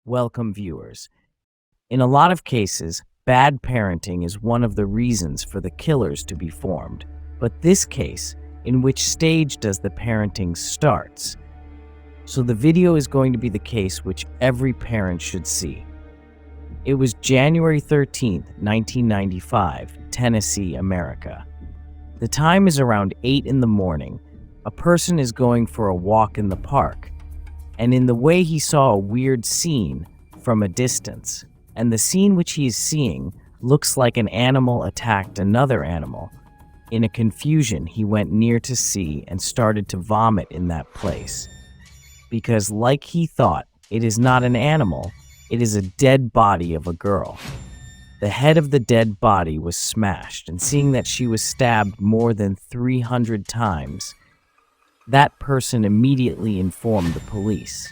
Welcome, viewers. In a lot of cases, bad parenting is one of the reasons for the killers to be formed. But this case, in which stage does the parenting starts? So the video is going to be the case which every parent should see. It was January 13th, 1995, Tennessee, America. The time is around 8 in the morning. A person is going for a walk in the park, and in the way he saw a weird scene from a distance, and the scene which he is seeing looks like an animal attacked another animal. In a confusion, he went near to see and started to vomit in that place. Because like he thought, it is not an animal, it is a dead body of a girl. The head of the dead body was smashed, and seeing that she was stabbed more than 300 times, that person immediately informed the police.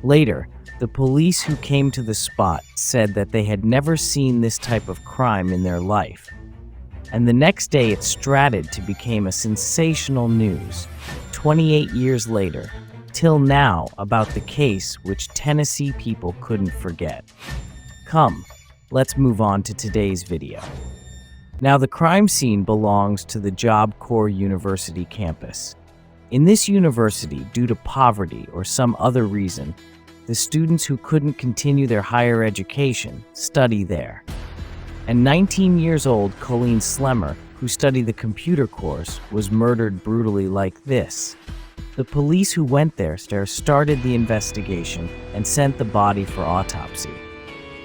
Later, the police who came to the spot said that they had never seen this type of crime in their life. And the next day it started to become a sensational news, 28 years later, till now, about the case which Tennessee people couldn't forget. Come, let's move on to today's video. Now, the crime scene belongs to the 𝐩𝐴𝐽 University campus. In this university, due to poverty or some other reason, the students who couldn't continue their higher education study there. And 19 years old Colleen Slemmer, who studied the computer course, was murdered brutally like this. The police who went there started the investigation and sent the body for autopsy.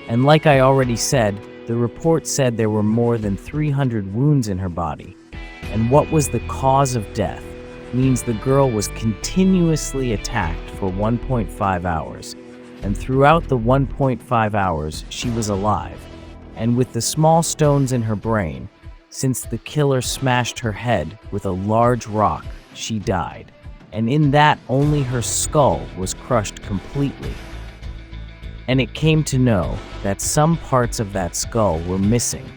And like I already said, the report said there were more than 300 wounds in her body. And what was the cause of death means the girl was continuously attacked for 1.5 hours. And throughout the 1.5 hours, she was alive. And with the small stones in her brain, since the killer smashed her head with a large rock, she died. And in that, only her skull was crushed completely. And it came to know that some parts of that skull were missing.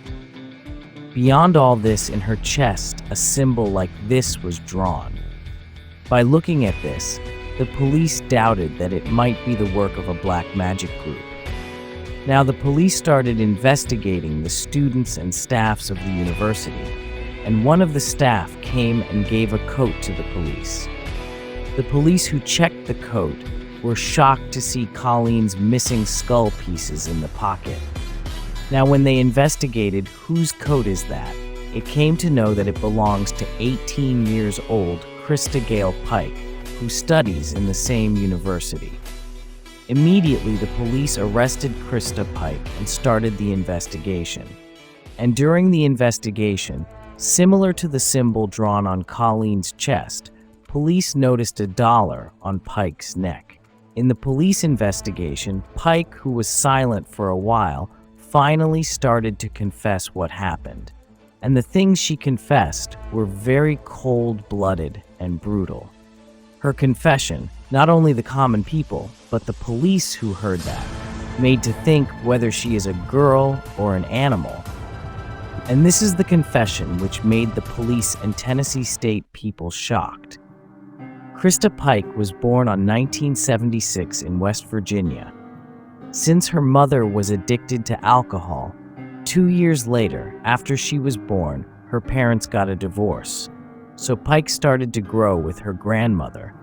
Beyond all this, in her chest, a symbol like this was drawn. By looking at this, the police doubted that it might be the work of a black magic group. Now, the police started investigating the students and staffs of the university, and one of the staff came and gave a coat to the police. The police who checked the coat were shocked to see Colleen's missing skull pieces in the pocket. Now, when they investigated whose coat is that, it came to know that it belongs to 18 years old Krista Gale Pike, who studies in the same university. Immediately, the police arrested Krista Pike and started the investigation. And during the investigation, similar to the symbol drawn on Colleen's chest, police noticed a dollar on Pike's neck. In the police investigation, Pike, who was silent for a while, finally started to confess what happened. And the things she confessed were very cold-blooded and brutal. Her confession, not only the common people, but the police who heard that, made to think whether she is a girl or an animal. And this is the confession which made the police and Tennessee State people shocked. Krista Pike was born on 1976 in West Virginia. Since her mother was addicted to alcohol, 2 years later, after she was born, her parents got a divorce. So Pike started to grow with her grandmother.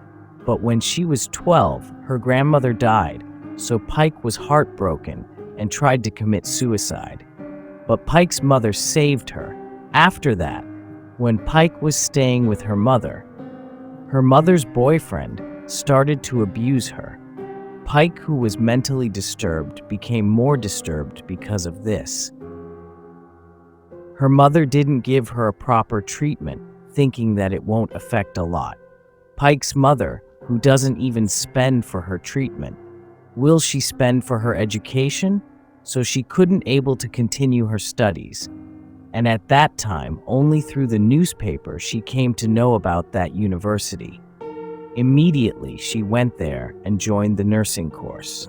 But when she was 12, her grandmother died, so Pike was heartbroken and tried to commit suicide. But Pike's mother saved her. After that, when Pike was staying with her mother's boyfriend started to abuse her. Pike, who was mentally disturbed, became more disturbed because of this. Her mother didn't give her a proper treatment, thinking that it won't affect a lot. Pike's mother, who doesn't even spend for her treatment, will she spend for her education? So she couldn't able to continue her studies. And at that time, only through the newspaper she came to know about that university. Immediately, she went there and joined the nursing course.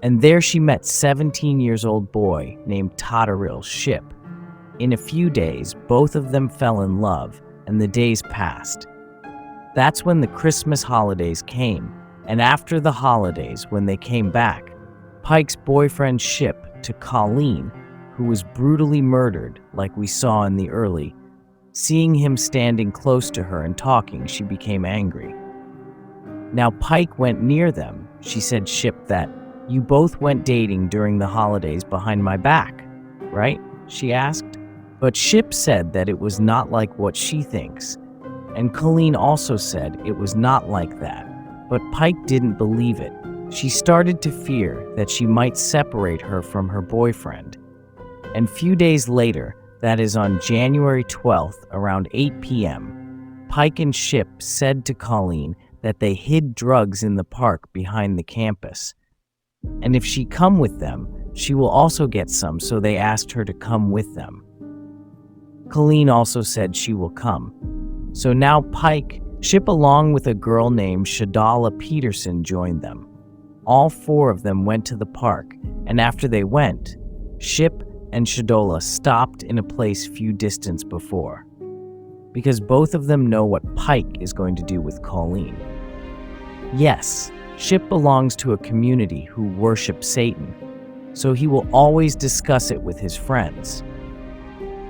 And there she met 17-year-old boy named Totterell Ship. In a few days, both of them fell in love, and the days passed. That's when the Christmas holidays came, and after the holidays, when they came back, Pike's boyfriend 𝐮𝐬𝐞𝐝 to Colleen, who was brutally murdered like we saw in the early. Seeing him standing close to her and talking, she became angry. Now Pike went near them. She said 𝐮𝐸𝐵 that, "You both went dating during the holidays behind my back, right?" she asked. But 𝐮𝐸𝐵 said that it was not like what she thinks. And Colleen also said it was not like that. But Pike didn't believe it. She started to fear that she might separate her from her boyfriend. And few days later, that is on January 12th, around 8 p.m., Pike and 𝐮𝐸𝐵 said to Colleen that they hid drugs in the park behind the campus. And if she come with them, she will also get some, so they asked her to come with them. Colleen also said she will come. So now 𝐮𝐸𝐵 along with a girl named 𝐮𝐸𝐴 Peterson joined them. All four of them went to the park, and after they went, 𝐮𝐸𝐵 and 𝐮𝐸𝐴 stopped in a place few distance before, because both of them know what Pike is going to do with Colleen. Yes, 𝐮𝐸𝐵 belongs to a community who worship Satan, so he will always discuss it with his friends.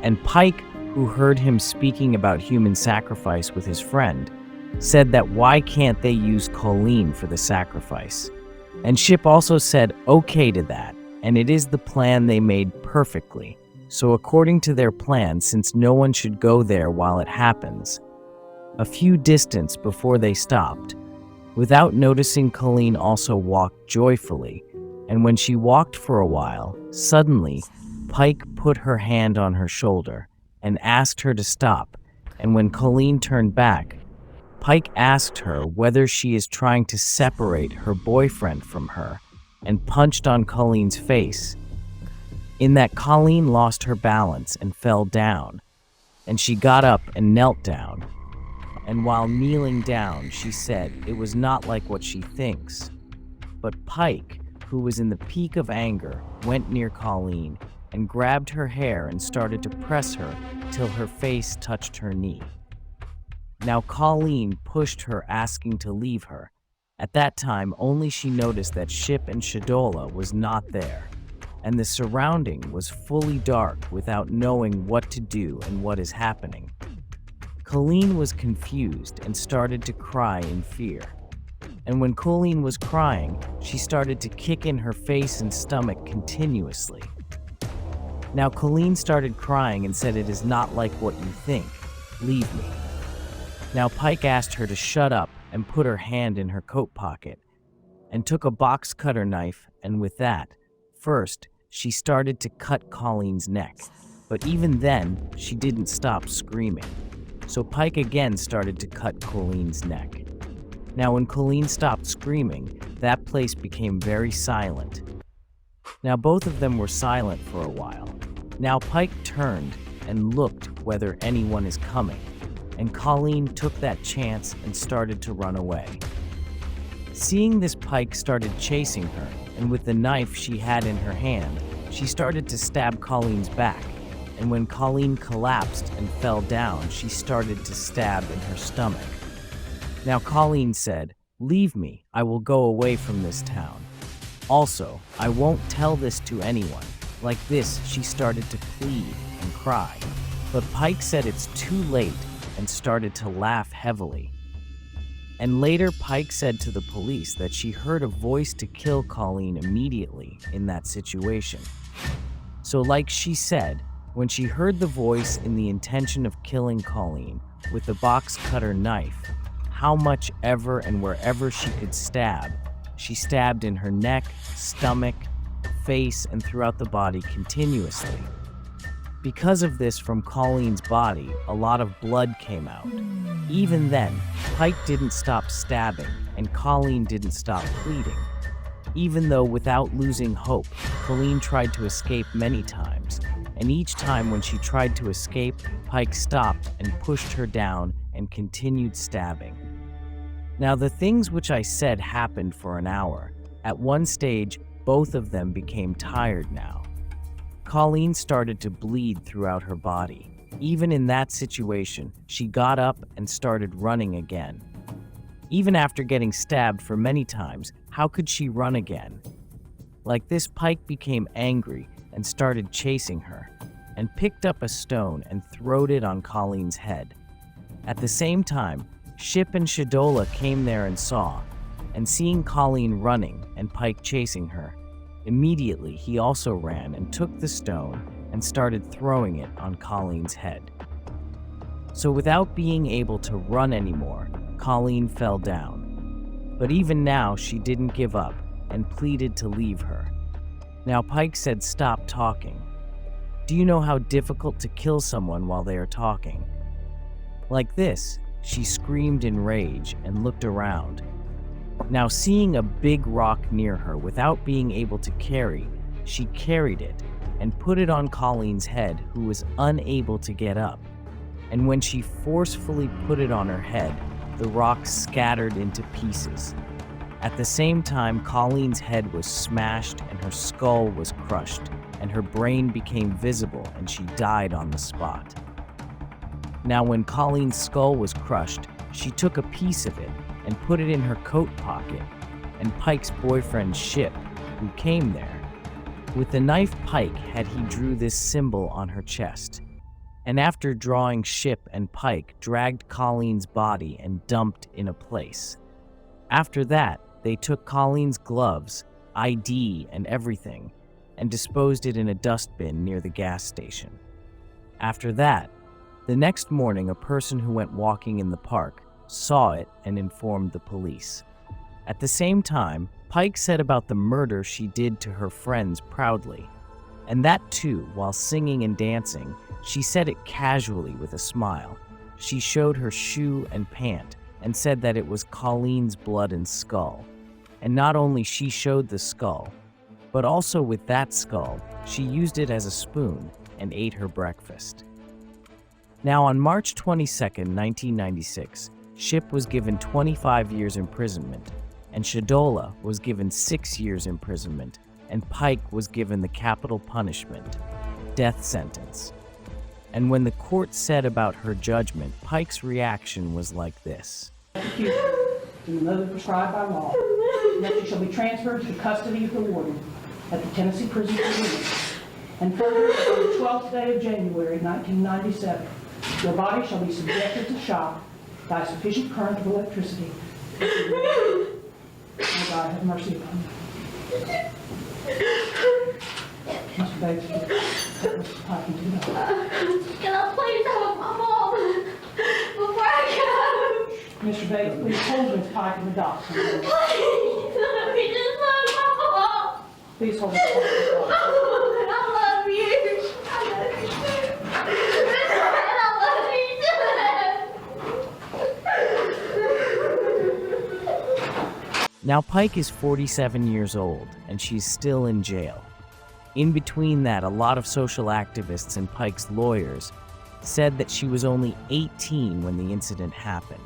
And Pike, who heard him speaking about human sacrifice with his friend, said that why can't they use Colleen for the sacrifice? And 𝐮𝐸𝐵 also said okay to that, and it is the plan they made perfectly. So according to their plan, since no one should go there while it happens, a few distance before they stopped, without noticing, Colleen also walked joyfully, and when she walked for a while, suddenly Pike put her hand on her shoulder and asked her to stop, and when Colleen turned back, Pike asked her whether she is trying to separate her boyfriend from her, and punched on Colleen's face. In that, Colleen lost her balance and fell down, and she got up and knelt down. And while kneeling down, she said it was not like what she thinks. But Pike, who was in the peak of anger, went near Colleen and grabbed her hair and started to press her till her face touched her knee. Now Colleen pushed her, asking to leave her. At that time, only she noticed that 𝐮𝐸𝐵 and 𝐮𝐸𝐴 was not there, and the surrounding was fully dark without knowing what to do and what is happening. Colleen was confused and started to cry in fear. And when Colleen was crying, she started to kick in her face and stomach continuously. Now Colleen started crying and said, "It is not like what you think. Leave me." Now Pike asked her to shut up and put her hand in her coat pocket, and took a box cutter knife, and with that, first, she started to cut Colleen's neck, but even then, she didn't stop screaming. So Pike again started to cut Colleen's neck. Now when Colleen stopped screaming, that place became very silent. Now both of them were silent for a while. Now Pike turned and looked whether anyone is coming, and Colleen took that chance and started to run away. Seeing this, Pike started chasing her, and with the knife she had in her hand, she started to stab Colleen's back, and when Colleen collapsed and fell down, she started to stab in her stomach. Now Colleen said, "Leave me, I will go away from this town. Also, I won't tell this to anyone." Like this, she started to plead and cry. But Pike said it's too late and started to laugh heavily. And later, Pike said to the police that she heard a voice to kill Colleen immediately in that situation. So like she said, when she heard the voice in the intention of killing Colleen with the box cutter knife, how much ever and wherever she could stab, she stabbed in her neck, stomach, face, and throughout the body continuously. Because of this, from Colleen's body, a lot of blood came out. Even then, Pike didn't stop stabbing, and Colleen didn't stop pleading. Even though without losing hope, Colleen tried to escape many times, and each time when she tried to escape, Pike stopped and pushed her down and continued stabbing. Now the things which I said happened for an hour. At one stage, both of them became tired now. Colleen started to bleed throughout her body. Even in that situation, she got up and started running again. Even after getting stabbed for many times, how could she run again? Like this, Pike became angry and started chasing her, and picked up a stone and throwed it on Colleen's head. At the same time, 𝐮𝐬𝐞 and 𝐮𝐸𝐸 came there and saw, and seeing Colleen running and Pike chasing her, immediately he also ran and took the stone and started throwing it on Colleen's head. So without being able to run anymore, Colleen fell down. But even now, she didn't give up and pleaded to leave her. Now Pike said, "Stop talking. Do you know how difficult to kill someone while they are talking?" Like this, she screamed in rage and looked around. Now seeing a big rock near her without being able to carry, she carried it and put it on Colleen's head, who was unable to get up. And when she forcefully put it on her head, the rock scattered into pieces. At the same time, Colleen's head was smashed and her skull was crushed, and her brain became visible and she died on the spot. Now when Colleen's skull was crushed, she took a piece of it and put it in her coat pocket, and Pike's boyfriend 𝐮𝐸𝐞, who came there, with the knife Pike had, he drew this symbol on her chest. And after drawing, 𝐮𝐸𝐞 and Pike dragged Colleen's body and dumped in a place. After that, they took Colleen's gloves, ID, and everything, and disposed it in a dustbin near the gas station. After that, the next morning, a person who went walking in the park saw it and informed the police. At the same time, Pike said about the murder she did to her friends proudly, and that too while singing and dancing. She said it casually with a smile. She showed her shoe and pant and said that it was Colleen's blood and skull. And not only she showed the skull, but also with that skull, she used it as a spoon and ate her breakfast. Now on March 22nd, 1996, 𝐮𝐸𝐞 was given 25 years imprisonment, and 𝐮𝐸𝐸𝐸 was given 6 years imprisonment, and Pike was given the capital punishment, death sentence. And when the court said about her judgment, Pike's reaction was like this. Execution in the mode prescribed by law, that you shall be transferred to the custody of the warden at the Tennessee Prison for Women. And further, on the 12th day of January, 1997, your body shall be subjected to shock by a sufficient current of electricity. May God have mercy upon you. Mr. Bates, take Mr. Pike into the door. Can I please have my mom before I go? Mr. Bates, please hold Ms. Pike in the dock. Please, let me just love my mom. Please hold Ms. Pike in the dock. I love you. I love you too. And I love you too. Now Pike is 47 years old, and she's still in jail. In between that, a lot of social activists and Pike's lawyers said that she was only 18 when the incident happened.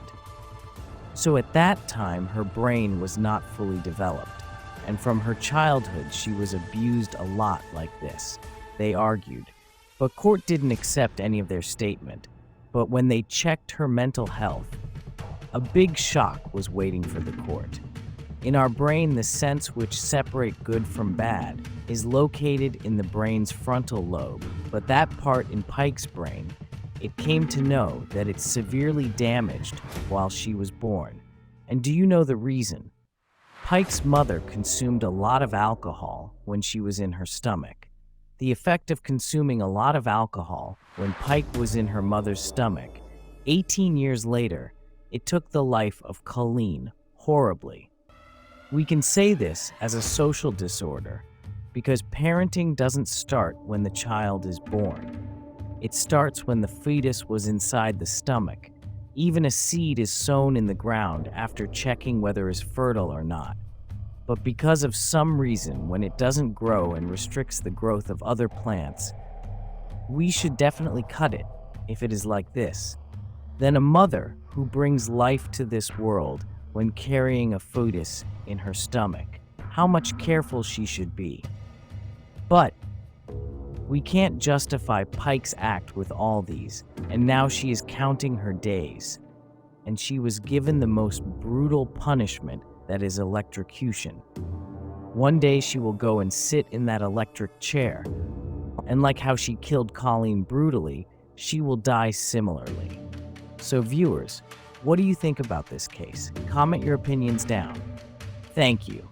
So at that time, her brain was not fully developed, and from her childhood, she was abused a lot like this, they argued. But court didn't accept any of their statement. But when they checked her mental health, a big shock was waiting for the court. In our brain, the sense which separate good from bad is located in the brain's frontal lobe, but that part in Pike's brain, it came to know that it's severely damaged while she was born. And do you know the reason? Pike's mother consumed a lot of alcohol when she was in her stomach. The effect of consuming a lot of alcohol when Pike was in her mother's stomach, 18 years later, it took the life of Colleen horribly. We can say this as a social disorder because parenting doesn't start when the child is born. It starts when the fetus was inside the stomach. Even a seed is sown in the ground after checking whether it's fertile or not. But because of some reason, when it doesn't grow and restricts the growth of other plants, we should definitely cut it if it is like this. Then a mother who brings life to this world when carrying a fetus in her stomach, how much careful she should be. But we can't justify Pike's act with all these, and now she is counting her days. And she was given the most brutal punishment, that is electrocution. One day she will go and sit in that electric chair. And like how she killed Colleen brutally, she will die similarly. So viewers, what do you think about this case? Comment your opinions down. Thank you.